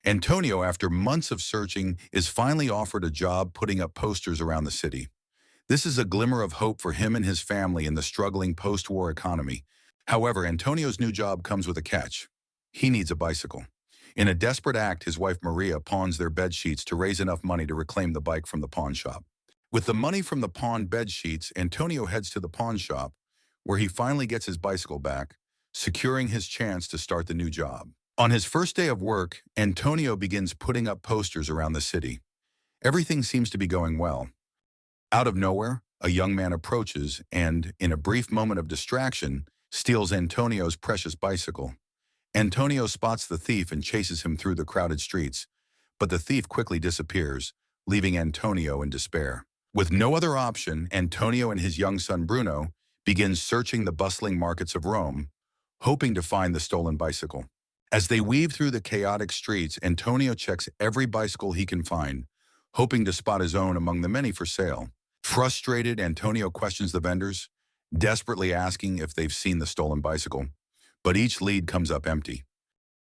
Antonio, after months of searching, is finally offered a job putting up posters around the city. This is a glimmer of hope for him and his family in the struggling post-war economy. However, Antonio's new job comes with a catch. He needs a bicycle. In a desperate act, his wife Maria pawns their bed sheets to raise enough money to reclaim the bike from the pawn shop. With the money from the pawned bed sheets, Antonio heads to the pawn shop, where he finally gets his bicycle back, securing his chance to start the new job. On his first day of work, Antonio begins putting up posters around the city. Everything seems to be going well. Out of nowhere, a young man approaches and, in a brief moment of distraction, steals Antonio's precious bicycle. Antonio spots the thief and chases him through the crowded streets, but the thief quickly disappears, leaving Antonio in despair. With no other option, Antonio and his young son Bruno begin searching the bustling markets of Rome, hoping to find the stolen bicycle. As they weave through the chaotic streets, Antonio checks every bicycle he can find, hoping to spot his own among the many for sale. Frustrated, Antonio questions the vendors, desperately asking if they've seen the stolen bicycle, but each lead comes up empty.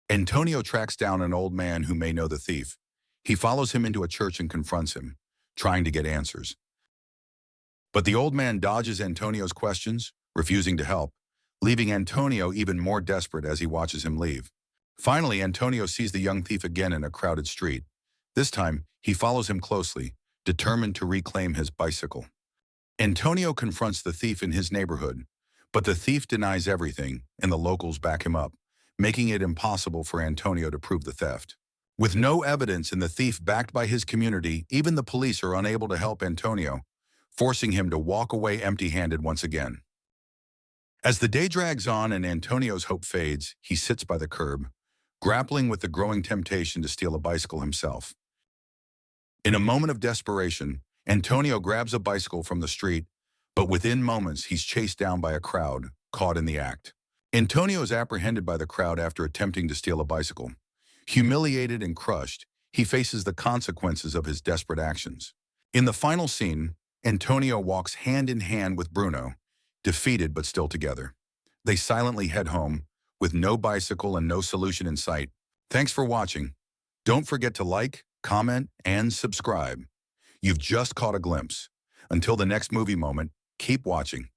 Antonio tracks down an old man who may know the thief. He follows him into a church and confronts him, trying to get answers. But the old man dodges Antonio's questions, refusing to help, leaving Antonio even more desperate as he watches him leave. Finally, Antonio sees the young thief again in a crowded street. This time, he follows him closely, determined to reclaim his bicycle. Antonio confronts the thief in his neighborhood, but the thief denies everything, and the locals back him up, making it impossible for Antonio to prove the theft. With no evidence and the thief backed by his community, even the police are unable to help Antonio, forcing him to walk away empty-handed once again. As the day drags on and Antonio's hope fades, he sits by the curb, grappling with the growing temptation to steal a bicycle himself. In a moment of desperation, Antonio grabs a bicycle from the street, but within moments he's chased down by a crowd, caught in the act. Antonio is apprehended by the crowd after attempting to steal a bicycle. Humiliated and crushed, he faces the consequences of his desperate actions. In the final scene, Antonio walks hand in hand with Bruno, defeated but still together. They silently head home, with no bicycle and no solution in sight. Thanks for watching. Don't forget to like, comment, and subscribe. You've just caught a glimpse. Until the next movie moment, keep watching.